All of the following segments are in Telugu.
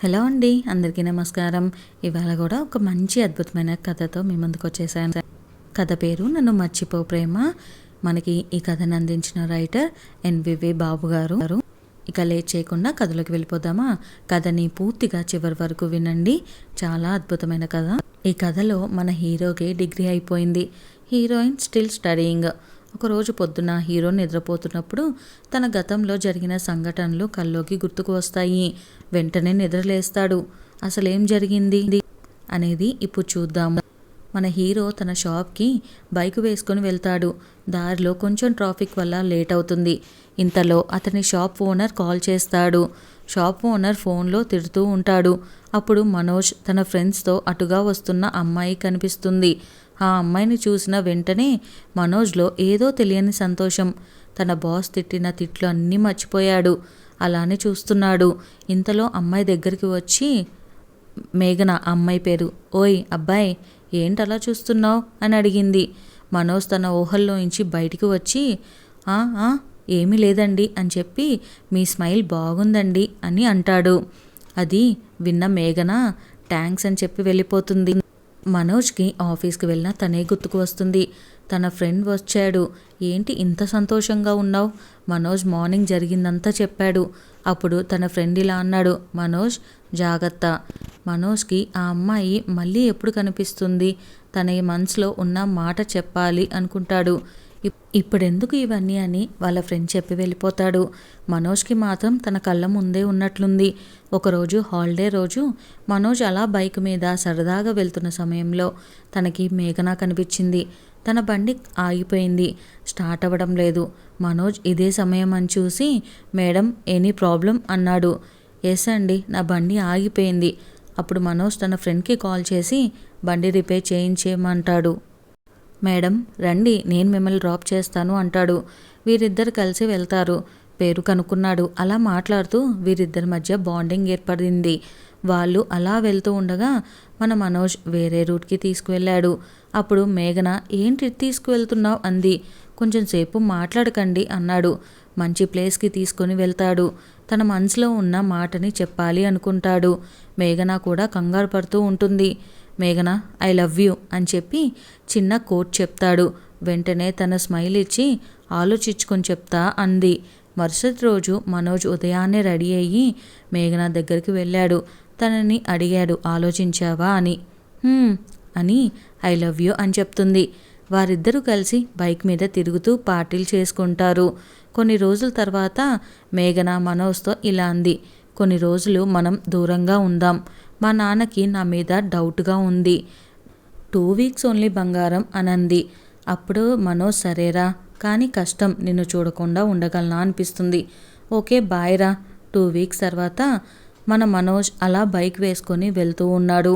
హలో అండి, అందరికీ నమస్కారం. ఇవాళ కూడా ఒక మంచి అద్భుతమైన కథతో మీ ముందుకు వచ్చేసాను. కథ పేరు నన్ను మర్చిపో ప్రేమ. మనకి ఈ కథను అందించిన రైటర్ ఎన్వివి బాబు గారు. ఇక లేట్ చేయకుండా కథలోకి వెళ్ళిపోదామా? కథని పూర్తిగా చివరి వరకు వినండి. చాలా అద్భుతమైన కథ. ఈ కథలో మన హీరోకి డిగ్రీ అయిపోయింది, హీరోయిన్ స్టిల్ స్టడీయింగ్. ఒకరోజు పొద్దున హీరో నిద్రపోతున్నప్పుడు తన గతంలో జరిగిన సంఘటనలు కల్లోకి గుర్తుకు వస్తాయి. వెంటనే నిద్రలేస్తాడు. అసలేం జరిగింది అనేది ఇప్పుడు చూద్దాం. మన హీరో తన షాప్కి బైక్ వేసుకొని వెళ్తాడు. దారిలో కొంచెం ట్రాఫిక్ వల్ల లేట్ అవుతుంది. ఇంతలో అతని షాప్ ఓనర్ కాల్ చేస్తాడు. షాప్ ఓనర్ ఫోన్లో తిడుతూ ఉంటాడు. అప్పుడు మనోజ్ తన ఫ్రెండ్స్తో అటుగా వస్తున్న అమ్మాయి కనిపిస్తుంది. ఆ అమ్మాయిని చూసిన వెంటనే మనోజ్లో ఏదో తెలియని సంతోషం. తన బాస్ తిట్టిన తిట్లు అన్నీ మర్చిపోయాడు. అలానే చూస్తున్నాడు. ఇంతలో అమ్మాయి దగ్గరికి వచ్చి, మేఘన అమ్మాయి పేరు, ఓయ్ అబ్బాయి ఏంటలా చూస్తున్నావు అని అడిగింది. మనోజ్ తన ఊహల్లోంచి బయటికి వచ్చి ఏమీ లేదండి అని చెప్పి, మీ స్మైల్ బాగుందండి అని అంటాడు. అది విన్న మేఘన థ్యాంక్స్ అని చెప్పి వెళ్ళిపోతుంది. మనోజ్కి ఆఫీస్కి వెళ్ళినా తనే గుర్తుకు వస్తుంది. తన ఫ్రెండ్ వచ్చాడు. ఏంటి ఇంత సంతోషంగా ఉన్నావు? మనోజ్ మార్నింగ్ జరిగిందంతా చెప్పాడు. అప్పుడు తన ఫ్రెండ్ ఇలా అన్నాడు, మనోజ్ జాగ్రత్త. మనోజ్కి ఆ అమ్మాయి మళ్ళీ ఎప్పుడు కనిపిస్తుంది? తన మనసులో ఉన్న మాట చెప్పాలి అనుకుంటాడు. ఇప్పుడెందుకు ఇవన్నీ అని వాళ్ళ ఫ్రెండ్ చెప్పి వెళ్ళిపోతాడు. మనోజ్కి మాత్రం తన కళ్ళ ముందే ఉన్నట్లుంది. ఒకరోజు హాలిడే రోజు మనోజ్ అలా బైక్ మీద సరదాగా వెళ్తున్న సమయంలో తనకి మేఘన కనిపించింది. తన బండి ఆగిపోయింది, స్టార్ట్ అవ్వడం లేదు. మనోజ్ ఇదే సమయం అని చూసి, మేడం ఎనీ ప్రాబ్లం అన్నాడు. ఎస్ అండి, నా బండి ఆగిపోయింది. అప్పుడు మనోజ్ తన ఫ్రెండ్కి కాల్ చేసి బండి రిపేర్ చేయించేయమంటాడు. మేడం రండి, నేను మిమ్మల్ని డ్రాప్ చేస్తాను అంటాడు. వీరిద్దరు కలిసి వెళ్తారు. పేరు కనుక్కున్నాడు. అలా మాట్లాడుతూ వీరిద్దరి మధ్య బాండింగ్ ఏర్పడింది. వాళ్ళు అలా వెళ్తూ ఉండగా మన మనోజ్ వేరే రూట్కి తీసుకువెళ్ళాడు. అప్పుడు మేఘన ఏంటి తీసుకువెళ్తున్నావు అంది. కొంచెం సేపు మాట్లాడకండి అన్నాడు. మంచి ప్లేస్కి తీసుకొని వెళ్తాడు. తన మనసులో ఉన్న మాటని చెప్పాలి అనుకుంటాడు. మేఘన కూడా కంగారు పడుతూ ఉంటుంది. మేఘన ఐ లవ్ యూ అని చెప్పి చిన్న కోట్ చెప్తాడు. వెంటనే తన స్మైల్ ఇచ్చి ఆలోచించుకొని చెప్తా అంది. మరుసటి రోజు మనోజ్ ఉదయాన్నే రెడీ అయ్యి మేఘన దగ్గరికి వెళ్ళాడు. తనని అడిగాడు, ఆలోచించావా అని. అని ఐ లవ్ యూ అని చెప్తుంది. వారిద్దరూ కలిసి బైక్ మీద తిరుగుతూ పార్టీలు చేసుకుంటారు. కొన్ని రోజుల తర్వాత మేఘన మనోజ్తో ఇలా అంది, కొన్ని రోజులు మనం దూరంగా ఉందాం. మా నాన్నకి నా మీద డౌట్గా ఉంది. 2 వీక్స్ ఓన్లీ బంగారం అనంది. అప్పుడు మనోజ్ సరేరా, కానీ కష్టం, నిన్ను చూడకుండా ఉండగలనా అనిపిస్తుంది. ఓకే బాయ్ రా. 2 వీక్స్ తర్వాత మన మనోజ్ అలా బైక్ వేసుకొని వెళ్తూ ఉన్నాడు.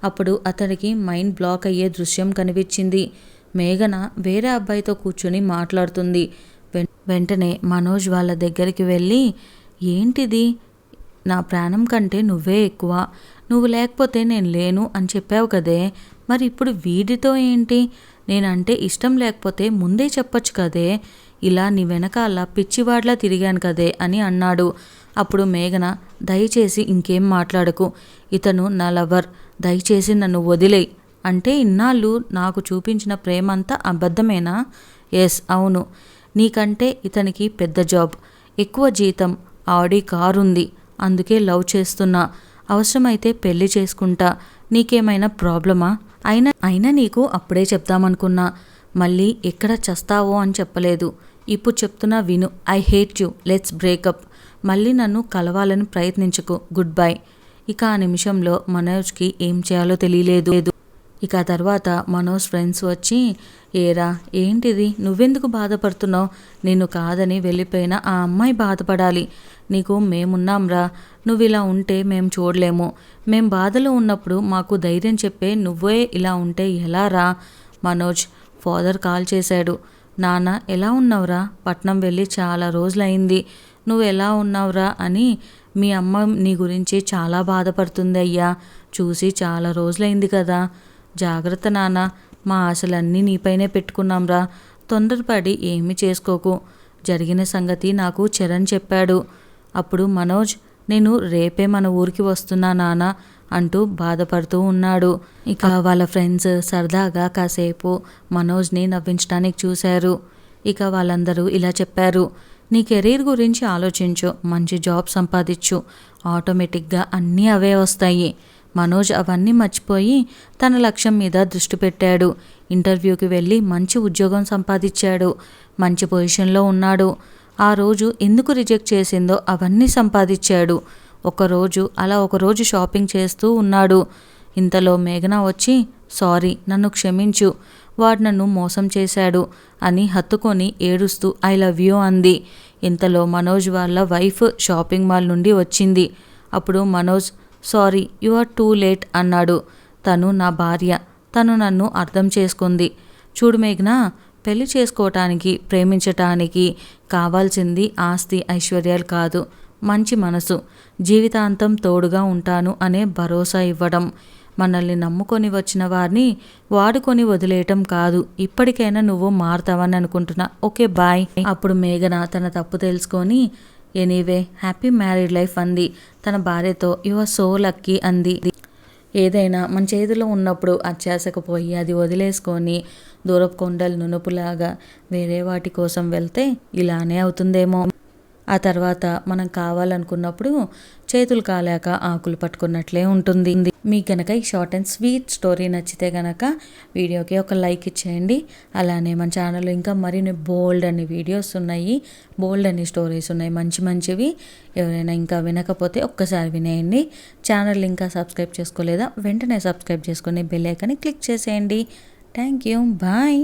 అప్పుడు అతడికి మైండ్ బ్లాక్ అయ్యే దృశ్యం కనిపించింది. మేఘన వేరే అబ్బాయితో కూర్చొని మాట్లాడుతుంది. వెంటనే మనోజ్ వాళ్ళ దగ్గరికి వెళ్ళి, ఏంటిది, నా ప్రాణం కంటే నువ్వే ఎక్కువ, నువ్వు లేకపోతే నేను లేను అని చెప్పావు కదే, మరి ఇప్పుడు వీడితో ఏంటి? నేనంటే ఇష్టం లేకపోతే ముందే చెప్పొచ్చు కదే, ఇలా నీ వెనకాల పిచ్చివాడ్లా తిరిగాను కదే అని అన్నాడు. అప్పుడు మేఘన, దయచేసి ఇంకేం మాట్లాడకు, ఇతను నా లవర్, దయచేసి నన్ను వదిలేయ్. అంటే ఇన్నాళ్ళు నాకు చూపించిన ప్రేమంతా అబద్ధమేనా? ఎస్ అవును, నీకంటే ఇతనికి పెద్ద జాబ్, ఎక్కువ జీతం, ఆడి కారు ఉంది, అందుకే లవ్ చేస్తున్నా, అవసరమైతే పెళ్లి చేసుకుంటా, నీకేమైనా ప్రాబ్లమా? అయినా నీకు అప్పుడే చెప్దామనుకున్నా, మళ్ళీ ఎక్కడ చస్తావో అని చెప్పలేదు. ఇప్పుడు చెప్తున్నా విను, I hate you, let's breakup, మళ్ళీ నన్ను కలవాలని ప్రయత్నించకు, గుడ్ బై. ఇక ఆ నిమిషంలో మనోజ్కి ఏం చేయాలో తెలియలేదు. ఇక తర్వాత మనోజ్ ఫ్రెండ్స్ వచ్చి, ఏరా ఏంటిది, నువ్వెందుకు బాధపడుతున్నావు? నిన్ను కాదని వెళ్ళిపోయిన ఆ అమ్మాయి బాధపడాలి, నీకు మేమున్నాంరా, నువ్వు ఇలా ఉంటే మేము చూడలేము, మేం బాధలో ఉన్నప్పుడు మాకు ధైర్యం చెప్పే నువ్వే ఇలా ఉంటే ఎలా రా? మనోజ్ ఫాదర్ కాల్ చేశాడు. నాన్న ఎలా ఉన్నావురా, పట్నం వెళ్ళి చాలా రోజులైంది, నువ్వు ఎలా ఉన్నావురా అని. మీ అమ్మ నీ గురించి చాలా బాధపడుతుంది అయ్యా, చూసి చాలా రోజులైంది కదా. జాగ్రత్త నాన్న, మా ఆశలన్నీ నీపైనే పెట్టుకున్నాంరా, తొందరపడి ఏమీ చేసుకోకు. జరిగిన సంగతి నాకు చరణ్ చెప్పాడు. అప్పుడు మనోజ్, నేను రేపే మన ఊరికి వస్తున్నా నాన్న అంటూ బాధపడుతూ ఉన్నాడు. ఇక వాళ్ళ ఫ్రెండ్స్ సరదాగా కాసేపు మనోజ్ని నవ్వించడానికి చూశారు. ఇక వాళ్ళందరూ ఇలా చెప్పారు, నీ కెరీర్ గురించి ఆలోచించు, మంచి జాబ్ సంపాదించు, ఆటోమేటిక్గా అన్నీ అవే వస్తాయి. మనోజ్ అవన్నీ మర్చిపోయి తన లక్ష్యం మీద దృష్టి పెట్టాడు. ఇంటర్వ్యూకి వెళ్ళి మంచి ఉద్యోగం సంపాదించాడు. మంచి పొజిషన్లో ఉన్నాడు. ఆ రోజు ఎందుకు రిజెక్ట్ చేసిందో అవన్నీ సంపాదించాడు. ఒకరోజు షాపింగ్ చేస్తూ ఉన్నాడు. ఇంతలో మేఘన వచ్చి, సారీ, నన్ను క్షమించు, వాడు నన్ను మోసం చేశాడు అని హత్తుకొని ఏడుస్తూ ఐ లవ్ యూ అంది. ఇంతలో మనోజ్ వాళ్ళ వైఫ్ షాపింగ్ మాల్ నుండి వచ్చింది. అప్పుడు Manoj, sorry, you are too late అన్నాడు. తను నా భార్య, తను నన్ను అర్థం చేసుకుంది. చూడు మేఘన, పెళ్లి చేసుకోవటానికి, ప్రేమించటానికి కావాల్సింది ఆస్తి ఐశ్వర్యాలు కాదు, మంచి మనసు, జీవితాంతం తోడుగా ఉంటాను అనే భరోసా ఇవ్వడం. మనల్ని నమ్ముకొని వచ్చిన వారిని వాడుకొని వదిలేయటం కాదు. ఇప్పటికైనా నువ్వు మారుతావని అనుకుంటున్నా. Okay bye. అప్పుడు మేఘన తన తప్పు తెలుసుకొని, ఎనీవే హ్యాపీ మ్యారీడ్ లైఫ్ అంది. తన భార్యతో యు ఆర్ సో లక్కీ అంది. ఏదైనా మన చేతిలో ఉన్నప్పుడు అత్యాశకు పోయి అది వదిలేసుకొని దూరపు కొండలు నునుపులాగా వేరే వాటి కోసం వెళ్తే ఇలానే అవుతుందేమో. ఆ తర్వాత మనం కావాలనుకున్నప్పుడు చేతులు కాలాక ఆకులు పట్టుకున్నట్లే ఉంటుంది. మీకు కనుక ఈ షార్ట్ అండ్ స్వీట్ స్టోరీ నచ్చితే కనుక వీడియోకి ఒక లైక్ ఇచ్చేయండి. అలానే మన ఛానల్లో ఇంకా మరిన్ని బోల్డ్ అన్ని వీడియోస్ ఉన్నాయి, బోల్డ్ అన్ని స్టోరీస్ ఉన్నాయి, మంచి మంచివి. ఎవరైనా ఇంకా వినకపోతే ఒక్కసారి వినేయండి. ఛానల్ ఇంకా సబ్స్క్రైబ్ చేసుకోలేదా, వెంటనే సబ్స్క్రైబ్ చేసుకొని బెల్ ఐకాన్ని క్లిక్ చేసేయండి. Thank you, bye.